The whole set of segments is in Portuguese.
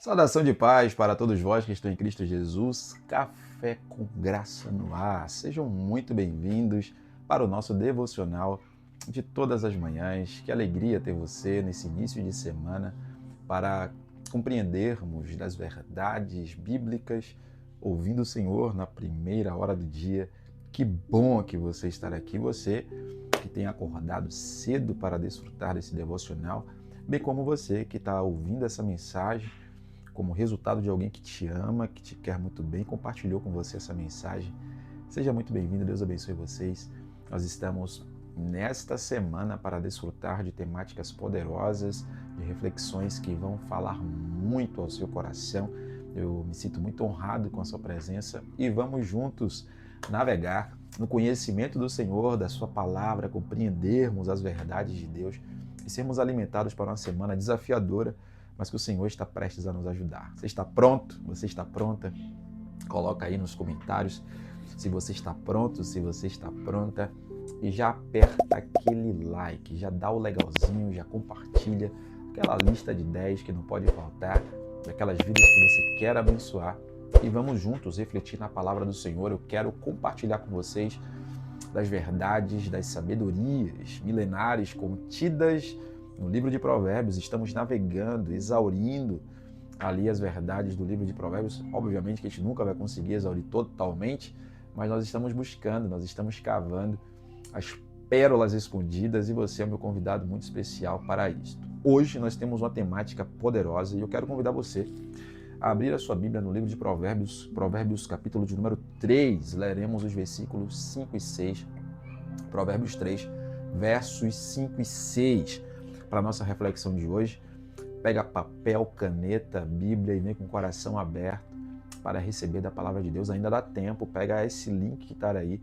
Saudação de paz para todos vós que estão em Cristo Jesus. Café com graça no ar. Sejam muito bem-vindos para o nosso devocional de todas as manhãs. Que alegria ter você nesse início de semana para compreendermos das verdades bíblicas, ouvindo o Senhor na primeira hora do dia. Que bom que você estar aqui, você que tem acordado cedo para desfrutar desse devocional, bem como você que está ouvindo essa mensagem como resultado de alguém que te ama, que te quer muito bem, compartilhou com você essa mensagem. Seja muito bem-vindo, Deus abençoe vocês. Nós estamos nesta semana para desfrutar de temáticas poderosas, de reflexões que vão falar muito ao seu coração. Eu me sinto muito honrado com a sua presença e vamos juntos navegar no conhecimento do Senhor, da sua palavra, compreendermos as verdades de Deus e sermos alimentados para uma semana desafiadora, mas que o Senhor está prestes a nos ajudar. Você está pronto? Você está pronta? Coloca aí nos comentários se você está pronto, se você está pronta. E já aperta aquele like, já dá o legalzinho, já compartilha aquela lista de 10 que não pode faltar, daquelas vidas que você quer abençoar. E vamos juntos refletir na palavra do Senhor. Eu quero compartilhar com vocês das verdades, das sabedorias milenares contidas no livro de Provérbios. Estamos navegando, exaurindo ali as verdades do livro de Provérbios. Obviamente que a gente nunca vai conseguir exaurir totalmente, mas nós estamos buscando, nós estamos cavando as pérolas escondidas e você é o meu convidado muito especial para isto. Hoje nós temos uma temática poderosa e eu quero convidar você a abrir a sua Bíblia no livro de Provérbios, Provérbios capítulo de número 3, leremos os versículos 5 e 6, Provérbios 3, versos 5 e 6, para a nossa reflexão de hoje. Pega papel, caneta, Bíblia e vem com o coração aberto para receber da palavra de Deus. Ainda dá tempo, pega esse link que está aí,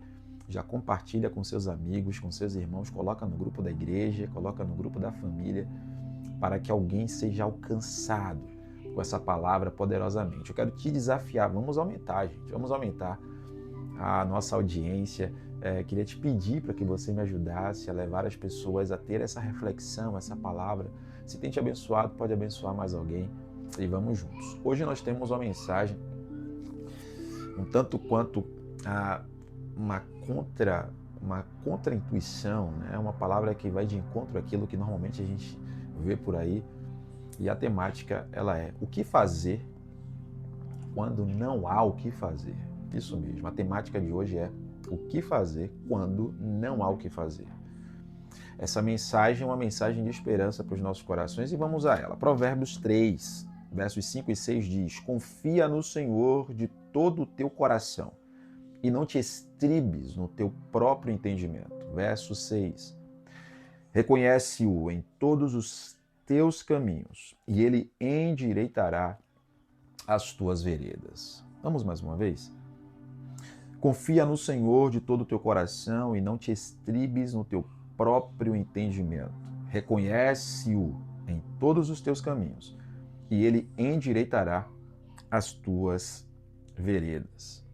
já compartilha com seus amigos, com seus irmãos, coloca no grupo da igreja, coloca no grupo da família, para que alguém seja alcançado com essa palavra poderosamente. Eu quero te desafiar, vamos aumentar, gente, vamos aumentar a nossa audiência. Queria te pedir para que você me ajudasse a levar as pessoas a ter essa reflexão, essa palavra. Se tem te abençoado, pode abençoar mais alguém e vamos juntos. Hoje nós temos uma mensagem um tanto quanto uma contra-intuição, né? Uma palavra que vai de encontro àquilo que normalmente a gente vê por aí. E a temática, ela é o que fazer quando não há o que fazer. Isso mesmo, a temática de hoje é o que fazer quando não há o que fazer. Essa mensagem é uma mensagem de esperança para os nossos corações e vamos a ela. Provérbios 3, versos 5 e 6 diz: confia no Senhor de todo o teu coração e não te estribes no teu próprio entendimento. Verso 6, reconhece-o em todos os teus caminhos e ele endireitará as tuas veredas. Vamos mais uma vez? Confia no Senhor de todo o teu coração e não te estribes no teu próprio entendimento. Reconhece-o em todos os teus caminhos e ele endireitará as tuas veredas.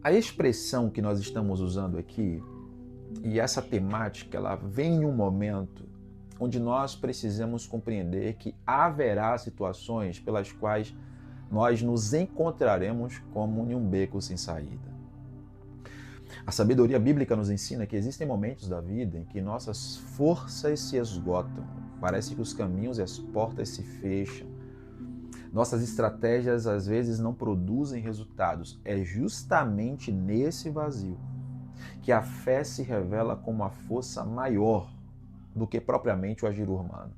A expressão que nós estamos usando aqui e essa temática, ela vem em um momento onde nós precisamos compreender que haverá situações pelas quais nós nos encontraremos como em um beco sem saída. A sabedoria bíblica nos ensina que existem momentos da vida em que nossas forças se esgotam, parece que os caminhos e as portas se fecham. Nossas estratégias às vezes não produzem resultados. É justamente nesse vazio que a fé se revela como uma força maior do que propriamente o agir humano.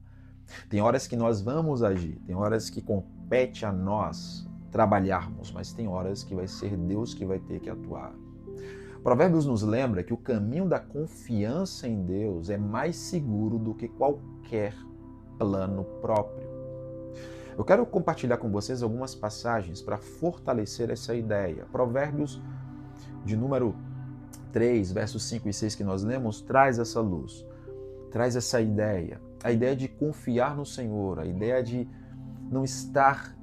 Tem horas que nós vamos agir, tem horas que compete a nós trabalharmos, mas tem horas que vai ser Deus que vai ter que atuar. Provérbios nos lembra que o caminho da confiança em Deus é mais seguro do que qualquer plano próprio. Eu quero compartilhar com vocês algumas passagens para fortalecer essa ideia. Provérbios de número 3, versos 5 e 6 que nós lemos, traz essa luz, traz essa ideia. A ideia de confiar no Senhor, a ideia de não estar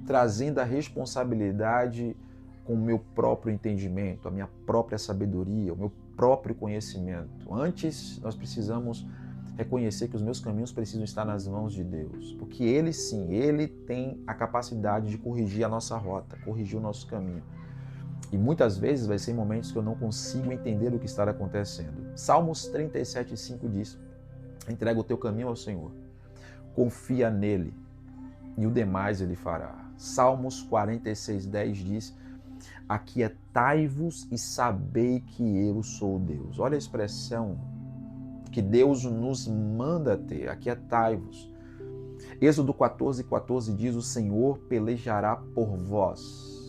trazendo a responsabilidade com o meu próprio entendimento, a minha própria sabedoria, o meu próprio conhecimento. Antes, nós precisamos reconhecer que os meus caminhos precisam estar nas mãos de Deus, porque Ele sim, Ele tem a capacidade de corrigir a nossa rota, corrigir o nosso caminho. E muitas vezes vai ser em momentos que eu não consigo entender o que está acontecendo. Salmos 37:5 diz: entrega o teu caminho ao Senhor, confia nele e o demais Ele fará. Salmos 46:10 diz: aquietai-vos e sabei que eu sou Deus. Olha a expressão que Deus nos manda ter, aquietai-vos. Êxodo 14:14 diz: o Senhor pelejará por vós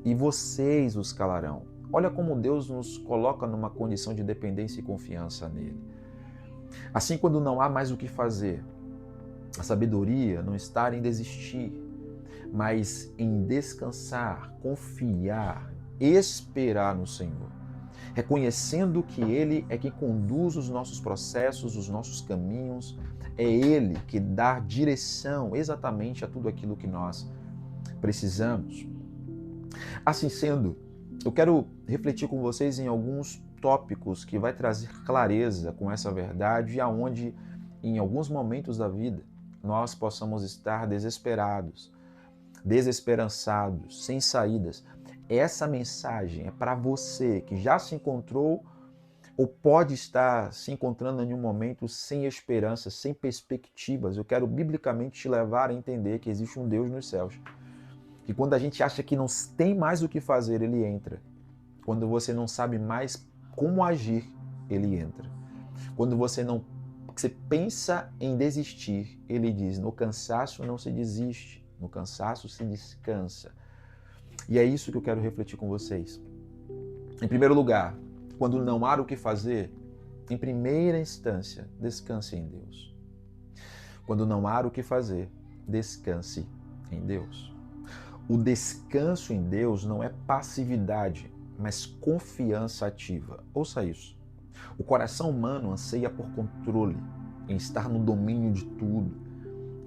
e vocês os calarão. Olha como Deus nos coloca numa condição de dependência e confiança nele. Assim, quando não há mais o que fazer, a sabedoria não está em desistir, mas em descansar, confiar, esperar no Senhor, reconhecendo que Ele é quem conduz os nossos processos, os nossos caminhos, é Ele que dá direção exatamente a tudo aquilo que nós precisamos. Assim sendo, eu quero refletir com vocês em alguns tópicos que vai trazer clareza com essa verdade e aonde, em alguns momentos da vida, nós possamos estar desesperados, desesperançados, sem saídas. Essa mensagem é para você que já se encontrou ou pode estar se encontrando em um momento sem esperança, sem perspectivas. Eu quero biblicamente te levar a entender que existe um Deus nos céus. Que quando a gente acha que não tem mais o que fazer, Ele entra. Quando você não sabe mais como agir, Ele entra. Quando você pensa em desistir, Ele diz: no cansaço não se desiste, no cansaço se descansa. E é isso que eu quero refletir com vocês. Em primeiro lugar, quando não há o que fazer, em primeira instância, descanse em Deus. Quando não há o que fazer, descanse em Deus. O descanso em Deus não é passividade, mas confiança ativa. Ouça isso. O coração humano anseia por controle, em estar no domínio de tudo,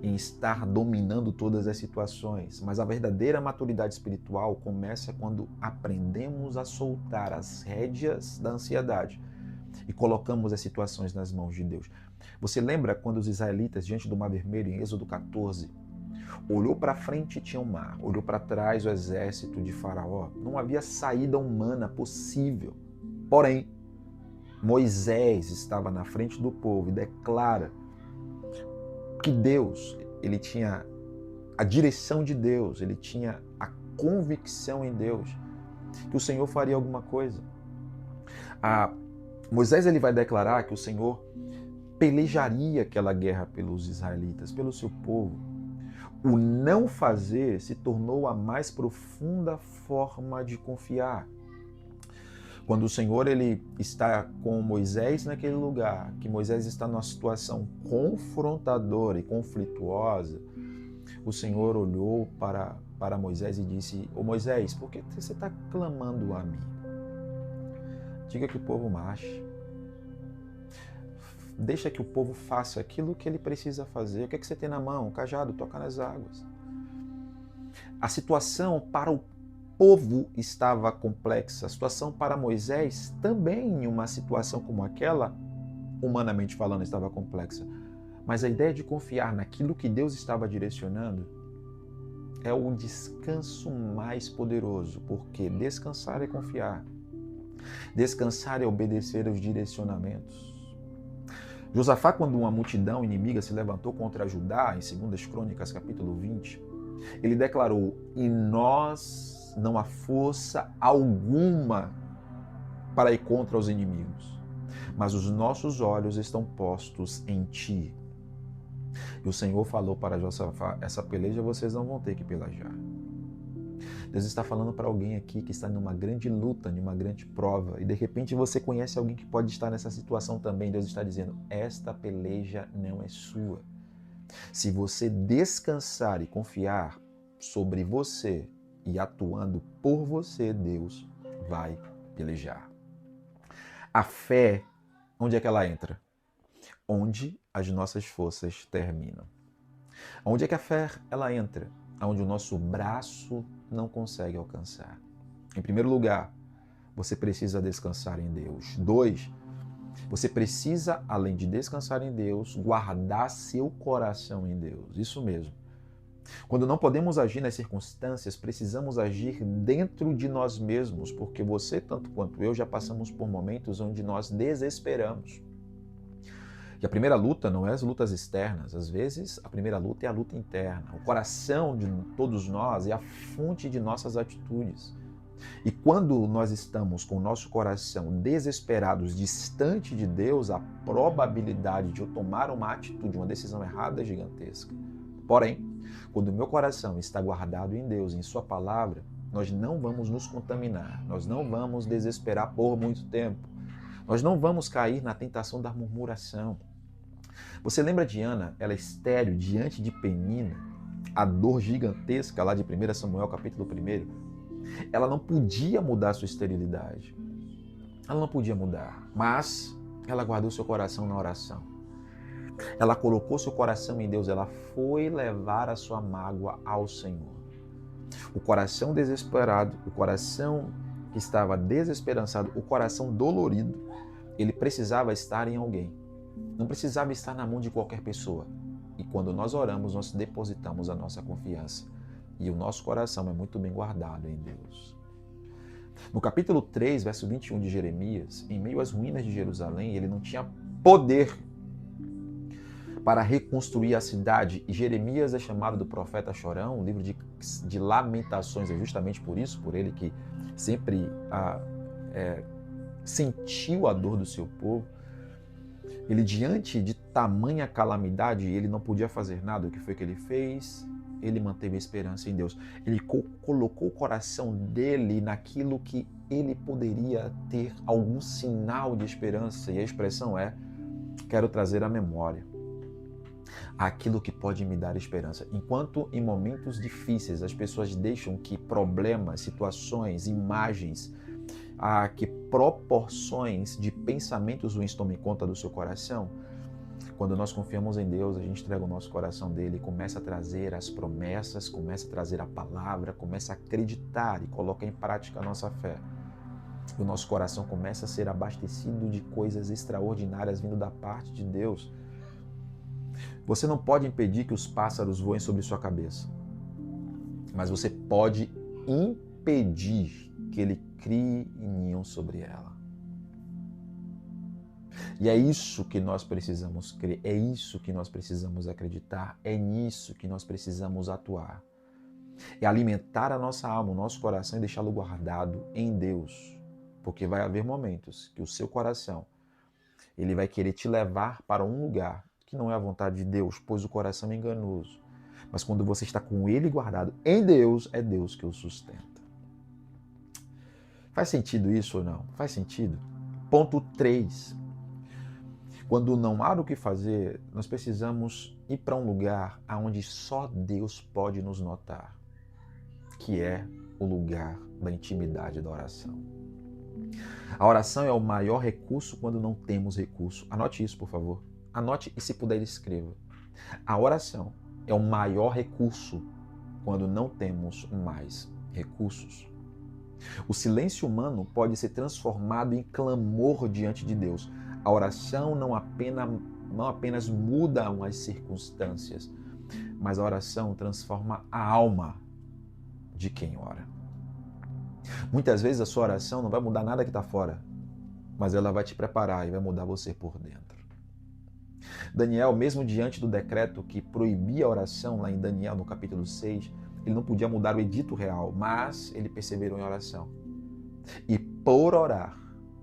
em estar dominando todas as situações. Mas a verdadeira maturidade espiritual começa quando aprendemos a soltar as rédeas da ansiedade e colocamos as situações nas mãos de Deus. Você lembra quando os israelitas, diante do Mar Vermelho, em Êxodo 14, olhou para frente e tinha um mar, olhou para trás o exército de Faraó? Não havia saída humana possível. Porém, Moisés estava na frente do povo e declara que Deus, ele tinha a direção de Deus, ele tinha a convicção em Deus, que o Senhor faria alguma coisa. Moisés ele vai declarar que o Senhor pelejaria aquela guerra pelos israelitas, pelo seu povo. O não fazer se tornou a mais profunda forma de confiar. Quando o Senhor ele está com Moisés naquele lugar, que Moisés está numa situação confrontadora e conflituosa, o Senhor olhou para Moisés e disse: ô Moisés, por que você está clamando a mim? Diga que o povo marche. Deixa que o povo faça aquilo que ele precisa fazer. O que é que você tem na mão? O cajado, toca nas águas. A situação para o povo estava complexa. A situação para Moisés também, em uma situação como aquela, humanamente falando, estava complexa. Mas a ideia de confiar naquilo que Deus estava direcionando é o descanso mais poderoso, porque descansar é confiar. Descansar é obedecer aos direcionamentos. Josafá, quando uma multidão inimiga se levantou contra Judá, em 2 Crônicas, capítulo 20, ele declarou: em nós não há força alguma para ir contra os inimigos, mas os nossos olhos estão postos em ti. E o Senhor falou para Josafá: essa peleja vocês não vão ter que pelejar. Deus está falando para alguém aqui que está numa grande luta, numa grande prova, e de repente você conhece alguém que pode estar nessa situação também. Deus está dizendo: esta peleja não é sua. Se você descansar e confiar sobre você e atuando por você, Deus vai pelejar. A fé, onde é que ela entra? Onde as nossas forças terminam. Onde é que a fé ela entra? Onde o nosso braço não consegue alcançar. Em primeiro lugar, você precisa descansar em Deus. 2, Você precisa, além de descansar em Deus, guardar seu coração em Deus. Isso mesmo. Quando não podemos agir nas circunstâncias, precisamos agir dentro de nós mesmos, porque você, tanto quanto eu, já passamos por momentos onde nós desesperamos. E a primeira luta não é as lutas externas, às vezes a primeira luta é a luta interna. O coração de todos nós é a fonte de nossas atitudes. E quando nós estamos com o nosso coração desesperados, distante de Deus, a probabilidade de eu tomar uma atitude, uma decisão errada é gigantesca. Porém, quando o meu coração está guardado em Deus, em Sua palavra, nós não vamos nos contaminar, nós não vamos desesperar por muito tempo, nós não vamos cair na tentação da murmuração. Você lembra de Ana, ela estéril diante de Penina, a dor gigantesca lá de 1 Samuel capítulo 1? Ela não podia mudar sua esterilidade. Ela não podia mudar, mas ela guardou seu coração na oração. Ela colocou seu coração em Deus, ela foi levar a sua mágoa ao Senhor. O coração desesperado, o coração que estava desesperançado, o coração dolorido, ele precisava estar em alguém. Não precisava estar na mão de qualquer pessoa. E quando nós oramos, nós depositamos a nossa confiança. E o nosso coração é muito bem guardado em Deus. No capítulo 3, verso 21 de Jeremias, em meio às ruínas de Jerusalém, ele não tinha poder para reconstruir a cidade. E Jeremias é chamado do profeta chorão, um livro de lamentações. É justamente por isso, por ele que sempre sentiu a dor do seu povo. Ele, diante de tamanha calamidade, ele não podia fazer nada. O que foi que ele fez? Ele manteve a esperança em Deus. Ele colocou o coração dele naquilo que ele poderia ter algum sinal de esperança. E a expressão é: quero trazer à memória aquilo que pode me dar esperança. Enquanto em momentos difíceis as pessoas deixam que problemas, situações, imagens, que proporções de pensamentos ruins tomem conta do seu coração, quando nós confiamos em Deus, a gente entrega o nosso coração dele e começa a trazer as promessas, começa a trazer a palavra, começa a acreditar e coloca em prática a nossa fé. O nosso coração começa a ser abastecido de coisas extraordinárias vindo da parte de Deus. Você não pode impedir que os pássaros voem sobre sua cabeça, mas você pode impedir que ele crie ninho sobre ela. E é isso que nós precisamos crer, é isso que nós precisamos acreditar, é nisso que nós precisamos atuar. É alimentar a nossa alma, o nosso coração e deixá-lo guardado em Deus. Porque vai haver momentos que o seu coração, ele vai querer te levar para um lugar que não é a vontade de Deus, pois o coração é enganoso. Mas quando você está com ele guardado em Deus, é Deus que o sustenta. Faz sentido isso ou não? Faz sentido? Ponto 3. Quando não há o que fazer, nós precisamos ir para um lugar onde só Deus pode nos notar, que é o lugar da intimidade da oração. A oração é o maior recurso quando não temos recurso. Anote isso, por favor. Anote e, se puder, escreva. A oração é o maior recurso quando não temos mais recursos. O silêncio humano pode ser transformado em clamor diante de Deus. A oração não apenas muda as circunstâncias, mas a oração transforma a alma de quem ora. Muitas vezes a sua oração não vai mudar nada que está fora, mas ela vai te preparar e vai mudar você por dentro. Daniel, mesmo diante do decreto que proibia a oração, lá em Daniel, no capítulo 6, ele não podia mudar o edito real, mas ele perseverou em oração. E por orar,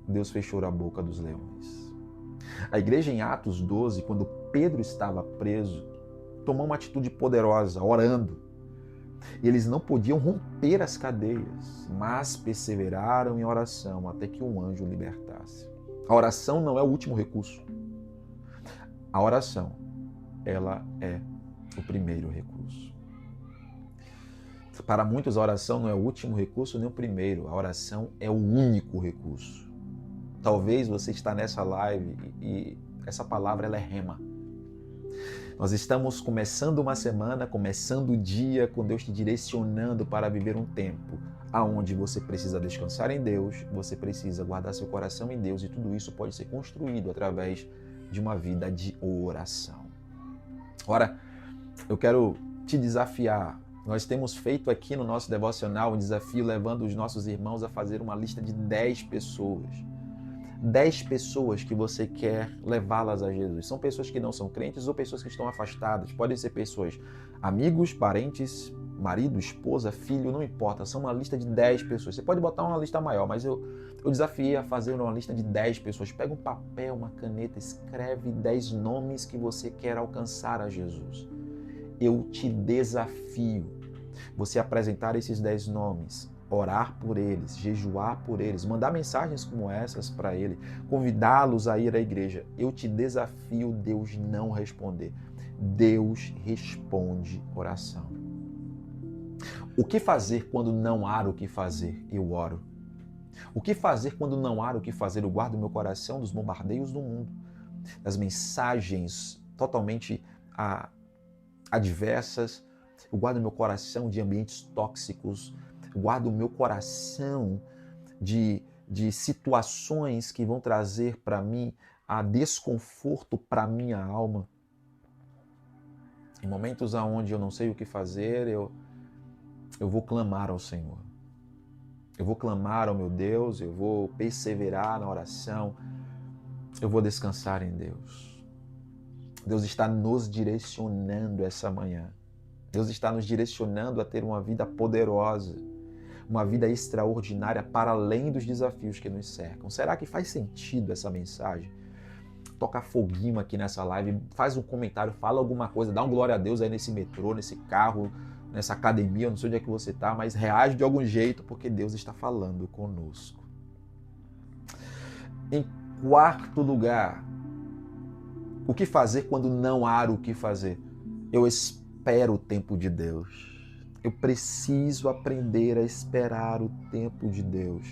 Deus fechou a boca dos leões. A igreja em Atos 12, quando Pedro estava preso, tomou uma atitude poderosa, orando. E eles não podiam romper as cadeias, mas perseveraram em oração até que um anjo o libertasse. A oração não é o último recurso. A oração, ela é o primeiro recurso. Para muitos, a oração não é o último recurso nem o primeiro. A oração é o único recurso. Talvez você está nessa live e essa palavra ela é rema. Nós estamos começando uma semana, começando o dia com Deus te direcionando para viver um tempo aonde você precisa descansar em Deus, você precisa guardar seu coração em Deus, e tudo isso pode ser construído através de uma vida de oração. Ora, eu quero te desafiar. Nós temos feito aqui no nosso devocional um desafio levando os nossos irmãos a fazer uma lista de 10 pessoas. 10 pessoas que você quer levá-las a Jesus. São pessoas que não são crentes ou pessoas que estão afastadas. Podem ser pessoas, amigos, parentes, marido, esposa, filho, não importa. São uma lista de 10 pessoas. Você pode botar uma lista maior, mas eu desafiei a fazer uma lista de 10 pessoas. Pega um papel, uma caneta, escreve 10 nomes que você quer alcançar a Jesus. Eu te desafio você apresentar esses 10 nomes, orar por eles, jejuar por eles, mandar mensagens como essas para ele, convidá-los a ir à igreja. Eu te desafio Deus não responder. Deus responde oração. O que fazer quando não há o que fazer? Eu oro. O que fazer quando não há o que fazer? Eu guardo meu coração dos bombardeios do mundo, das mensagens totalmente adversas. Eu guardo meu coração de ambientes tóxicos. Eu guardo o meu coração de situações que vão trazer para mim desconforto para minha alma. Em momentos onde eu não sei o que fazer, eu vou clamar ao Senhor. Eu vou clamar ao meu Deus, eu vou perseverar na oração, eu vou descansar em Deus. Deus está nos direcionando essa manhã. Deus está nos direcionando a ter uma vida poderosa, uma vida extraordinária para além dos desafios que nos cercam. Será que faz sentido essa mensagem? Toca foguinho aqui nessa live, faz um comentário, fala alguma coisa, dá um glória a Deus aí nesse metrô, nesse carro, nessa academia, eu não sei onde é que você está, mas reage de algum jeito, porque Deus está falando conosco. Em quarto lugar, o que fazer quando não há o que fazer? Eu espero o tempo de Deus. Eu preciso aprender a esperar o tempo de Deus.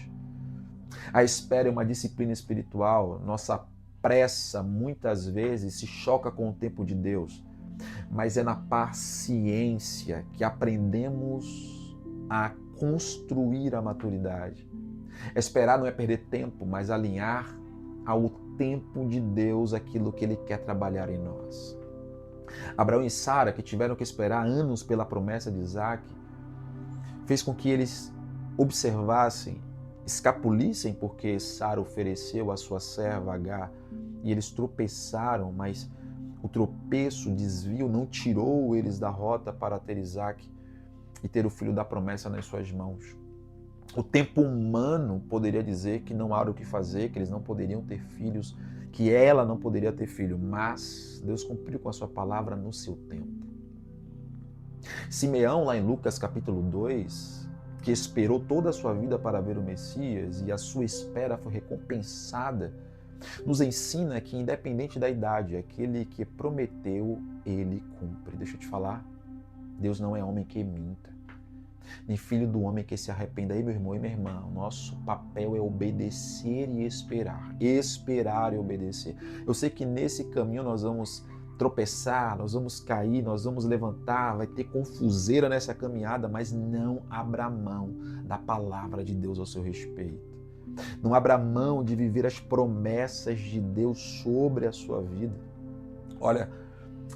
A espera é uma disciplina espiritual. Nossa pressa muitas vezes se choca com o tempo de Deus, mas é na paciência que aprendemos a construir a maturidade. Esperar não é perder tempo, mas alinhar ao tempo de Deus aquilo que Ele quer trabalhar em nós. Abraão e Sara, que tiveram que esperar anos pela promessa de Isaac, fez com que eles observassem, escapulissem, porque Sara ofereceu a sua serva Agar, e eles tropeçaram, mas o tropeço, o desvio, não tirou eles da rota para ter Isaac e ter o filho da promessa nas suas mãos. O tempo humano poderia dizer que não há o que fazer, que eles não poderiam ter filhos, que ela não poderia ter filho, mas Deus cumpriu com a sua palavra no seu tempo. Simeão, lá em Lucas capítulo 2, que esperou toda a sua vida para ver o Messias e a sua espera foi recompensada, nos ensina que independente da idade, aquele que prometeu, ele cumpre. Deixa eu te falar, Deus não é homem que minta, nem filho do homem que se arrependa. Aí, meu irmão e minha irmã, o nosso papel é obedecer e esperar. Esperar e obedecer. Eu sei que nesse caminho nós vamos tropeçar, nós vamos cair, nós vamos levantar, vai ter confuseira nessa caminhada, mas não abra mão da palavra de Deus ao seu respeito. Não abra mão de viver as promessas de Deus sobre a sua vida. Olha,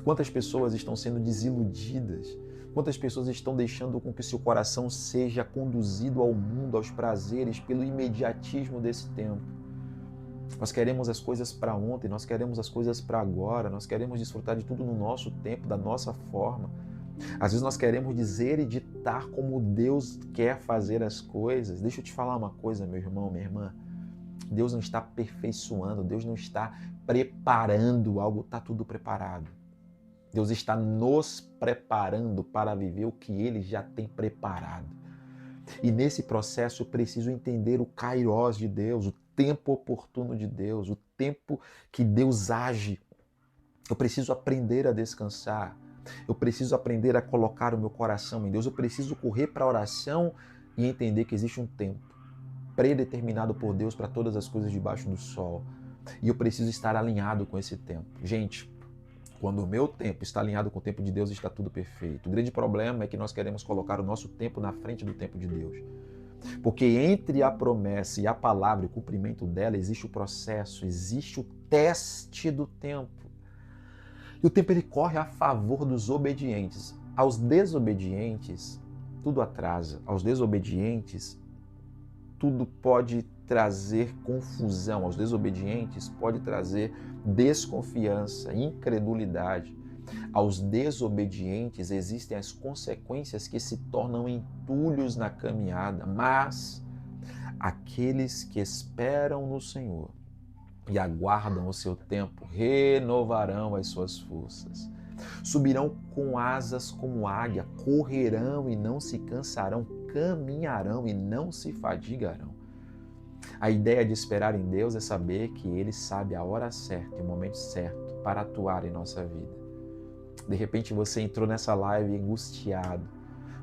quantas pessoas estão sendo desiludidas, quantas pessoas estão deixando com que seu coração seja conduzido ao mundo, aos prazeres, pelo imediatismo desse tempo. Nós queremos as coisas para ontem, nós queremos as coisas para agora, nós queremos desfrutar de tudo no nosso tempo, da nossa forma. Às vezes nós queremos dizer e ditar como Deus quer fazer as coisas. Deixa eu te falar uma coisa, meu irmão, minha irmã. Deus não está aperfeiçoando, Deus não está preparando algo, está tudo preparado. Deus está nos preparando para viver o que Ele já tem preparado. E nesse processo eu preciso entender o kairós de Deus, o tempo oportuno de Deus, o tempo que Deus age. Eu preciso aprender a descansar. Eu preciso aprender a colocar o meu coração em Deus. Eu preciso correr para a oração e entender que existe um tempo predeterminado por Deus para todas as coisas debaixo do sol. E eu preciso estar alinhado com esse tempo. Gente, Quando o meu tempo está alinhado com o tempo de Deus, está tudo perfeito. O grande problema é que nós queremos colocar o nosso tempo na frente do tempo de Deus. Porque entre a promessa e a palavra, o cumprimento dela, existe o processo, existe o teste do tempo. E o tempo ele corre a favor dos obedientes. Aos desobedientes, tudo atrasa. Aos desobedientes, tudo pode trazer confusão. Aos desobedientes, pode trazer desconfiança, incredulidade. Aos desobedientes existem as consequências que se tornam entulhos na caminhada, mas aqueles que esperam no Senhor e aguardam o seu tempo renovarão as suas forças. Subirão com asas como águia, correrão e não se cansarão, caminharão e não se fadigarão. A ideia de esperar em Deus é saber que Ele sabe a hora certa e o momento certo para atuar em nossa vida. De repente você entrou nessa live angustiado.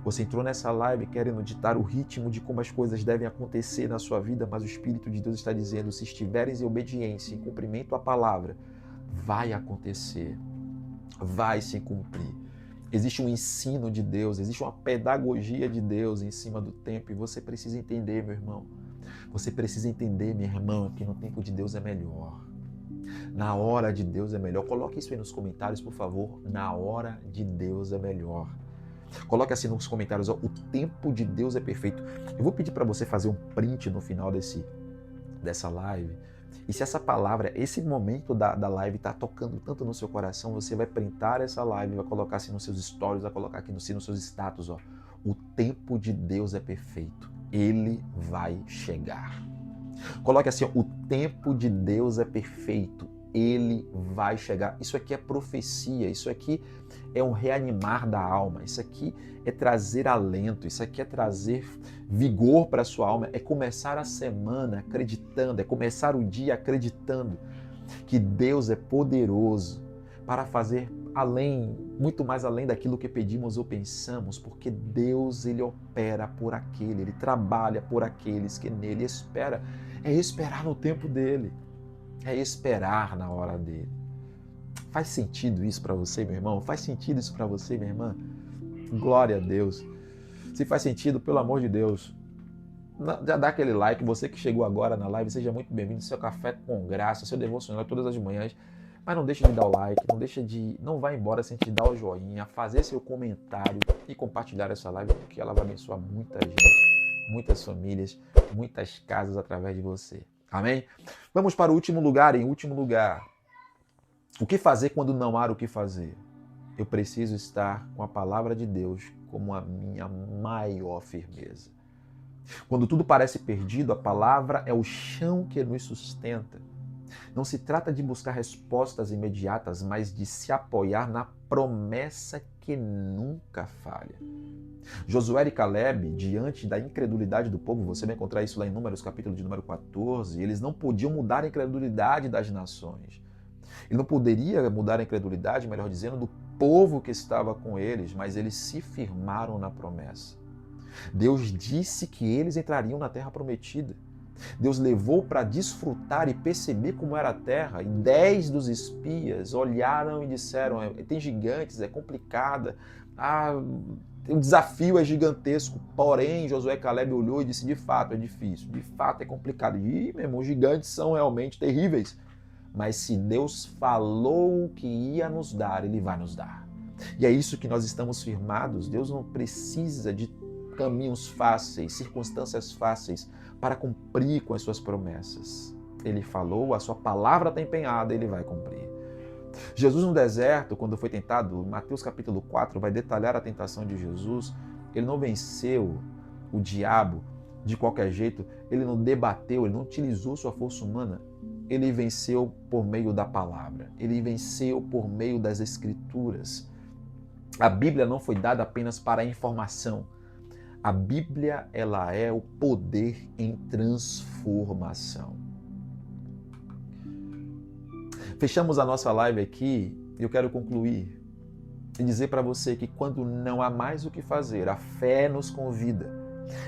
Você entrou nessa live querendo ditar o ritmo de como as coisas devem acontecer na sua vida, mas o Espírito de Deus está dizendo, se estiveres em obediência, em cumprimento à palavra, vai acontecer, vai se cumprir. Existe um ensino de Deus, existe uma pedagogia de Deus em cima do tempo e você precisa entender, meu irmão. Você precisa entender, minha irmã, que no tempo de Deus é melhor. Na hora de Deus é melhor. Coloque isso aí nos comentários, por favor. Na hora de Deus é melhor. Coloque assim nos comentários, ó, o tempo de Deus é perfeito. Eu vou pedir para você fazer um print no final dessa live. E se essa palavra, esse momento da live está tocando tanto no seu coração, você vai printar essa live, vai colocar assim nos seus stories, vai colocar aqui nos seus status. Ó. O tempo de Deus é perfeito. Ele vai chegar. Coloque assim, ó, o tempo de Deus é perfeito. Ele vai chegar. Isso aqui é profecia, isso aqui é um reanimar da alma, isso aqui é trazer alento, isso aqui é trazer vigor para a sua alma, é começar a semana acreditando, é começar o dia acreditando que Deus é poderoso para fazer muito mais além daquilo que pedimos ou pensamos, porque Deus, Ele opera por aquele, Ele trabalha por aqueles que nele espera. É esperar no tempo dele. É esperar na hora dele. Faz sentido isso para você, meu irmão? Faz sentido isso para você, minha irmã? Glória a Deus. Se faz sentido, pelo amor de Deus, já dá aquele like. Você que chegou agora na live, seja muito bem-vindo. Seu café com graça, seu devocional todas as manhãs. Mas não deixe de dar o like, não vá embora sem te dar o joinha, fazer seu comentário e compartilhar essa live, porque ela vai abençoar muita gente, muitas famílias, muitas casas através de você. Amém? Vamos para o último lugar. Em último lugar, o que fazer quando não há o que fazer? Eu preciso estar com a palavra de Deus como a minha maior firmeza. Quando tudo parece perdido, a palavra é o chão que nos sustenta. Não se trata de buscar respostas imediatas, mas de se apoiar na promessa que nunca falha. Josué e Caleb, diante da incredulidade do povo, você vai encontrar isso lá em Números, capítulo de número 14, eles não podiam mudar a incredulidade das nações. Ele não poderia mudar a incredulidade, melhor dizendo, do povo que estava com eles, mas eles se firmaram na promessa. Deus disse que eles entrariam na terra prometida. Deus levou para desfrutar e perceber como era a terra. E 10 dos espias olharam e disseram, tem gigantes, é complicada, o desafio é gigantesco. Porém, Josué e Caleb olhou e disse, de fato é difícil, de fato é complicado. E, meu irmão, os gigantes são realmente terríveis. Mas se Deus falou que ia nos dar, Ele vai nos dar. E é isso que nós estamos firmados. Deus não precisa de caminhos fáceis, circunstâncias fáceis para cumprir com as suas promessas. Ele falou, a sua palavra está empenhada, Ele vai cumprir. Jesus no deserto, quando foi tentado, Mateus capítulo 4 vai detalhar a tentação de Jesus. Ele não venceu o diabo de qualquer jeito, ele não debateu, ele não utilizou sua força humana. Ele venceu por meio da palavra, ele venceu por meio das escrituras. A Bíblia não foi dada apenas para a informação. A Bíblia, ela é o poder em transformação. Fechamos a nossa live aqui e eu quero concluir e dizer para você que quando não há mais o que fazer, a fé nos convida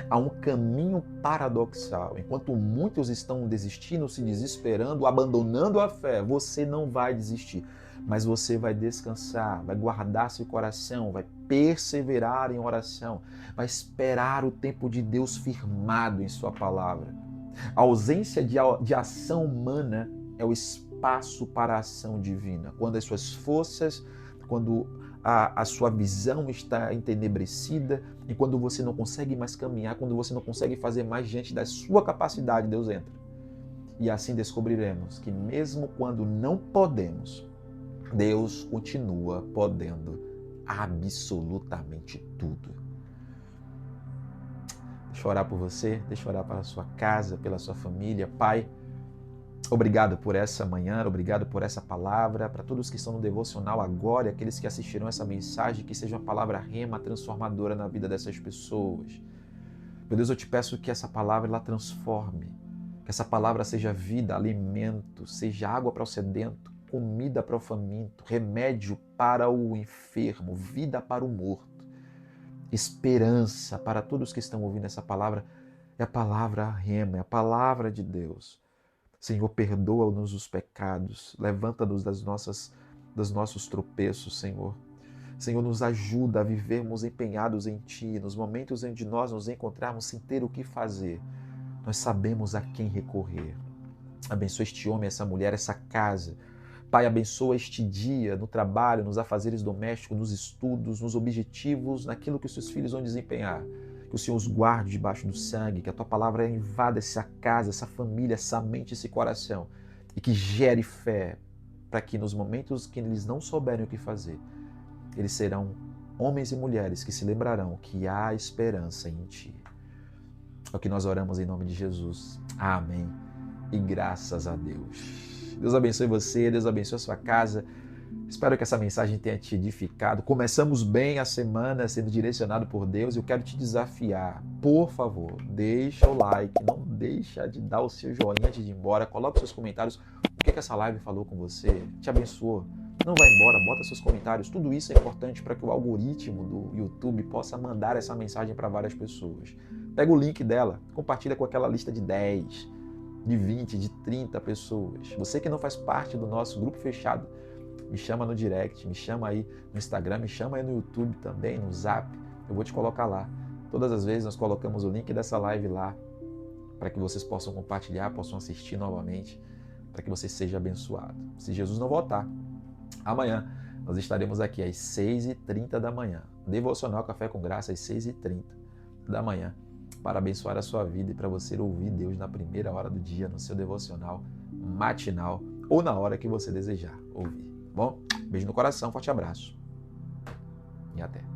a um caminho paradoxal. Enquanto muitos estão desistindo, se desesperando, abandonando a fé, você não vai desistir. mas você vai descansar, vai guardar seu coração, vai perseverar em oração, vai esperar o tempo de Deus firmado em sua palavra. A ausência de ação humana é o espaço para a ação divina. Quando as suas forças, quando a sua visão está entenebrecida e quando você não consegue mais caminhar, quando você não consegue fazer mais diante da sua capacidade, Deus entra. E assim descobriremos que mesmo quando não podemos, Deus continua podendo absolutamente tudo. Deixa eu orar por você, deixa eu orar pela sua casa, pela sua família. Pai, obrigado por essa manhã, obrigado por essa palavra, para todos que estão no devocional agora e aqueles que assistiram essa mensagem, que seja uma palavra rema transformadora na vida dessas pessoas. Meu Deus, eu te peço que essa palavra ela transforme, que essa palavra seja vida, alimento, seja água para o sedento, comida para o faminto, remédio para o enfermo, vida para o morto, esperança para todos que estão ouvindo essa palavra. É a palavra rema, é a palavra de Deus. Senhor, perdoa-nos os pecados, levanta-nos dos nossos tropeços, Senhor. Senhor, nos ajuda a vivermos empenhados em Ti, nos momentos em que nós nos encontrarmos sem ter o que fazer. Nós sabemos a quem recorrer. Abençoa este homem, essa mulher, essa casa. Pai, abençoa este dia no trabalho, nos afazeres domésticos, nos estudos, nos objetivos, naquilo que os seus filhos vão desempenhar. Que o Senhor os guarde debaixo do sangue, que a Tua palavra invada essa casa, essa família, essa mente, esse coração. E que gere fé para que nos momentos que eles não souberem o que fazer, eles serão homens e mulheres que se lembrarão que há esperança em Ti. É o que nós oramos em nome de Jesus. Amém. E graças a Deus. Deus abençoe você, Deus abençoe a sua casa. Espero que essa mensagem tenha te edificado. Começamos bem a semana sendo direcionado por Deus e eu quero te desafiar. Por favor, deixa o like, não deixa de dar o seu joinha antes de ir embora. Coloque seus comentários. O que essa live falou com você? Te abençoou? Não vai embora, bota seus comentários. Tudo isso é importante para que o algoritmo do YouTube possa mandar essa mensagem para várias pessoas. Pega o link dela, compartilha com aquela lista de 10, de 20, de 30 pessoas. Você que não faz parte do nosso grupo fechado, me chama no direct, me chama aí no Instagram, me chama aí no YouTube também, no Zap. Eu vou te colocar lá. Todas as vezes nós colocamos o link dessa live lá para que vocês possam compartilhar, possam assistir novamente, para que você seja abençoado. Se Jesus não voltar, amanhã nós estaremos aqui às 6h30 da manhã. Devocional Café com Graça às 6h30 da manhã, para abençoar a sua vida e para você ouvir Deus na primeira hora do dia, no seu devocional matinal ou na hora que você desejar ouvir. Bom, beijo no coração, forte abraço e até.